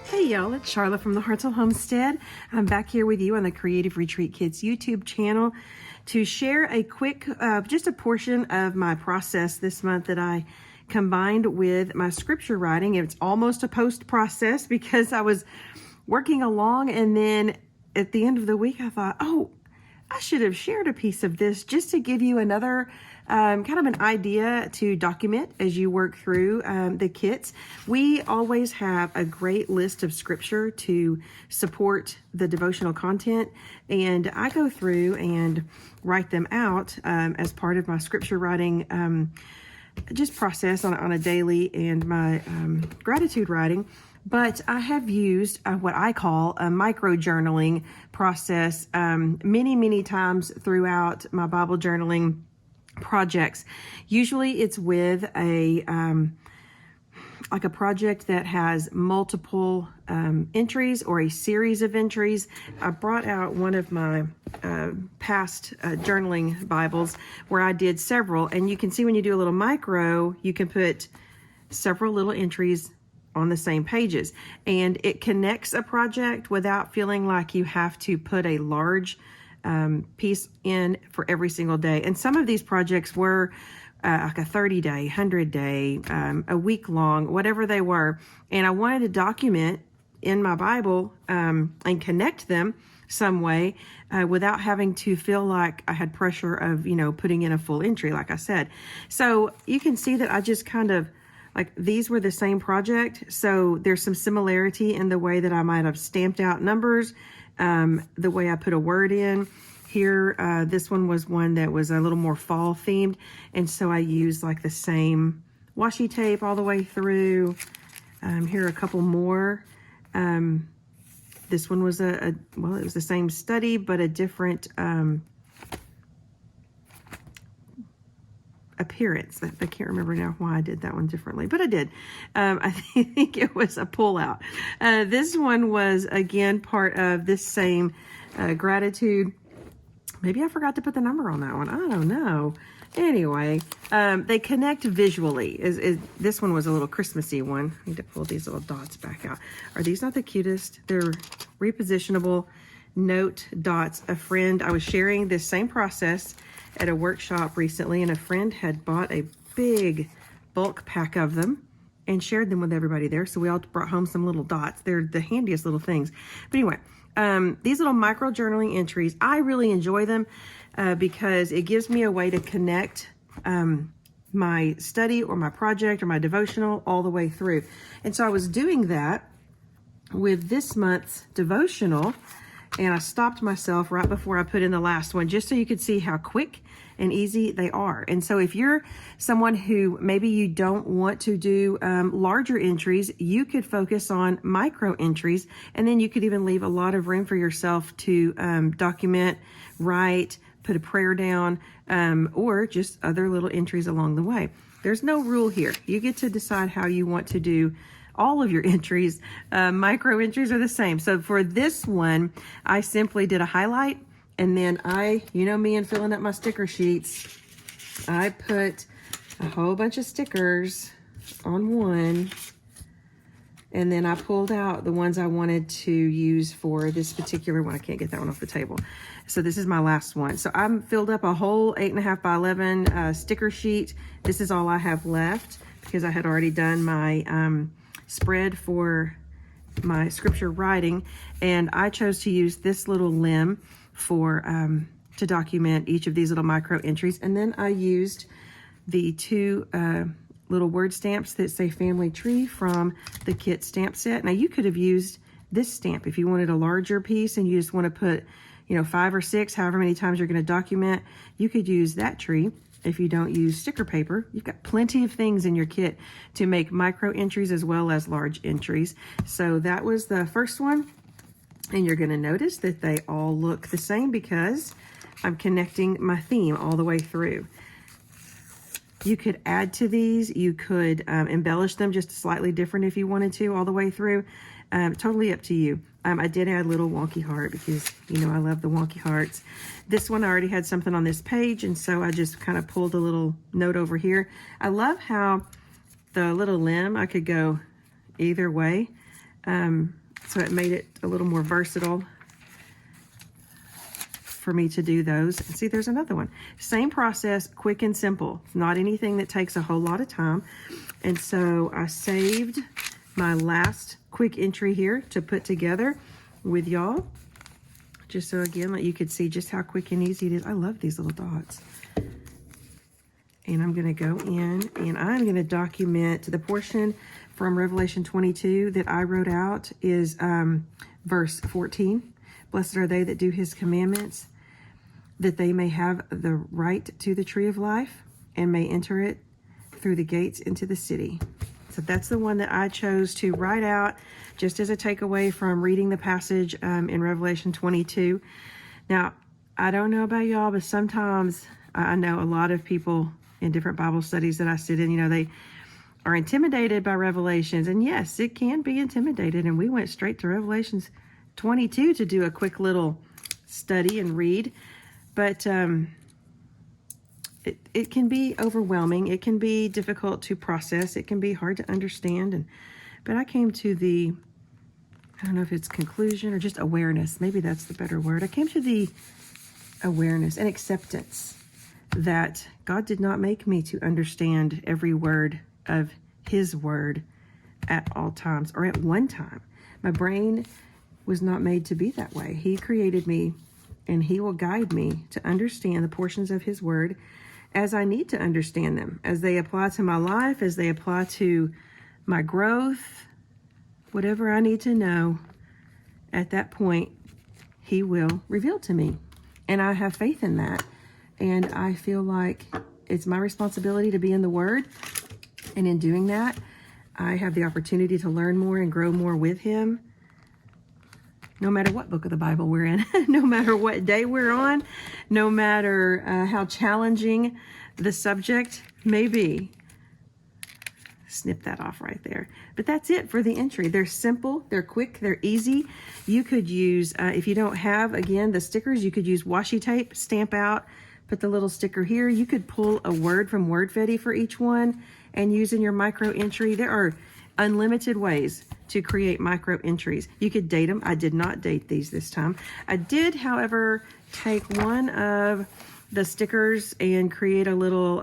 Hey y'all, it's Sharla from the Hartsel Homestead. I'm back here with you on the Creative Retreat Kids YouTube channel to share a quick, just a portion of my process this month that I combined with my scripture writing. It's almost a post process because I was working along, and then at the end of the week I thought, oh, I should have shared a piece of this just to give you another kind of an idea to document as you work through the kits. We always have a great list of scripture to support the devotional content, and I go through and write them out as part of my scripture writing just process on a daily, and my gratitude writing. But I have used what I call a micro journaling process many times throughout my Bible journaling projects. Usually it's with a like a project that has multiple entries or a series of entries. I brought out one of my past journaling Bibles where I did several, and you can see when you do a little micro, you can put several little entries on the same pages, and it connects a project without feeling like you have to put a large piece in for every single day. And some of these projects were like a 30-day, 100-day, a week long, whatever they were. And I wanted to document in my Bible and connect them some way without having to feel like I had pressure of, putting in a full entry, like I said. So you can see that I just kind of, like, these were the same project, so there's some similarity in the way that I might have stamped out numbers, the way I put a word in. Here, this one was one that was a little more fall themed, and so I used like the same washi tape all the way through. Here are a couple more. This one was well, it was the same study, but a different appearance. I can't remember now why I did that one differently, but I did. I think it was a pullout. This one was, again, part of this same gratitude. Maybe I forgot to put the number on that one. I don't know. Anyway, they connect visually. This one was a little Christmassy one. I need to pull these little dots back out. Are these not the cutest? They're repositionable note dots. I was sharing this same process at a workshop recently, and a friend had bought a big bulk pack of them and shared them with everybody there. So we all brought home some little dots. They're the handiest little things. But anyway, these little micro journaling entries, I really enjoy them because it gives me a way to connect my study or my project or my devotional all the way through. And so I was doing that with this month's devotional, and I stopped myself right before I put in the last one, just so you could see how quick and easy they are. And so if you're someone who maybe you don't want to do larger entries, you could focus on micro entries, and then you could even leave a lot of room for yourself to document, write, put a prayer down, or just other little entries along the way. There's no rule here. You get to decide how you want to do all of your entries. Micro entries are the same. So for this one, I simply did a highlight, and then me and filling up my sticker sheets, I put a whole bunch of stickers on one, and then I pulled out the ones I wanted to use for this particular one. I can't get that one off the table. So this is my last one. So I'm filled up a whole 8.5 by 11 sticker sheet. This is all I have left because I had already done my spread for my scripture writing, and I chose to use this little limb for to document each of these little micro entries. And then I used the two little word stamps that say family tree from the kit stamp set. Now you could have used this stamp if you wanted a larger piece and you just want to put 5 or 6, however many times you're going to document. You could use that tree. If you don't use sticker paper, you've got plenty of things in your kit to make micro entries as well as large entries. So that was the first one. And you're going to notice that they all look the same because I'm connecting my theme all the way through. You could add to these. You could embellish them just slightly different if you wanted to all the way through. Totally up to you. I did add a little wonky heart because, I love the wonky hearts. This one I already had something on this page, and so I just kind of pulled a little note over here. I love how the little limb, I could go either way. So it made it a little more versatile for me to do those. See, there's another one. Same process, quick and simple. Not anything that takes a whole lot of time. And so I saved my last quick entry here to put together with y'all. Just so again, that you could see just how quick and easy it is. I love these little dots. And I'm going to go in and I'm going to document the portion from Revelation 22 that I wrote out is verse 14. Blessed are they that do his commandments, that they may have the right to the tree of life and may enter it through the gates into the city. So that's the one that I chose to write out just as a takeaway from reading the passage in Revelation 22. Now, I don't know about y'all, but sometimes I know a lot of people in different Bible studies that I sit in, you know, they are intimidated by Revelations. And yes, it can be intimidated. And we went straight to Revelations 22 to do a quick little study and read. But it can be overwhelming. It can be difficult to process. It can be hard to understand. But I came to the, I don't know if it's conclusion or just awareness. Maybe that's the better word. I came to the awareness and acceptance that God did not make me to understand every word of his word at all times or at one time. My brain was not made to be that way. He created me and he will guide me to understand the portions of his word as I need to understand them, as they apply to my life, as they apply to my growth, whatever I need to know at that point, he will reveal to me. And I have faith in that. And I feel like it's my responsibility to be in the word. And in doing that, I have the opportunity to learn more and grow more with him. No matter what book of the Bible we're in, no matter what day we're on, no matter how challenging the subject may be. Snip that off right there. But that's it for the entry. They're simple, they're quick, they're easy. You could use, if you don't have, again, the stickers, you could use washi tape, stamp out, put the little sticker here. You could pull a word from WordFetti for each one and use in your micro entry. There are unlimited ways to create micro entries. You could date them. I did not date these this time. I did, however, take one of the stickers and create a little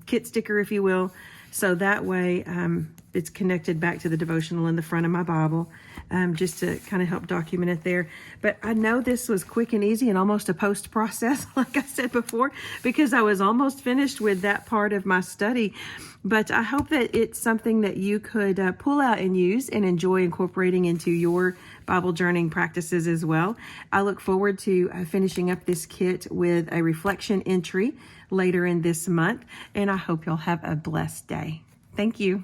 kit sticker, if you will. So that way it's connected back to the devotional in the front of my Bible, just to kind of help document it there. But I know this was quick and easy and almost a post process, like I said before, because I was almost finished with that part of my study. But I hope that it's something that you could pull out and use and enjoy incorporating into your Bible journeying practices as well. I look forward to finishing up this kit with a reflection entry later in this month, and I hope you'll have a blessed day. Thank you.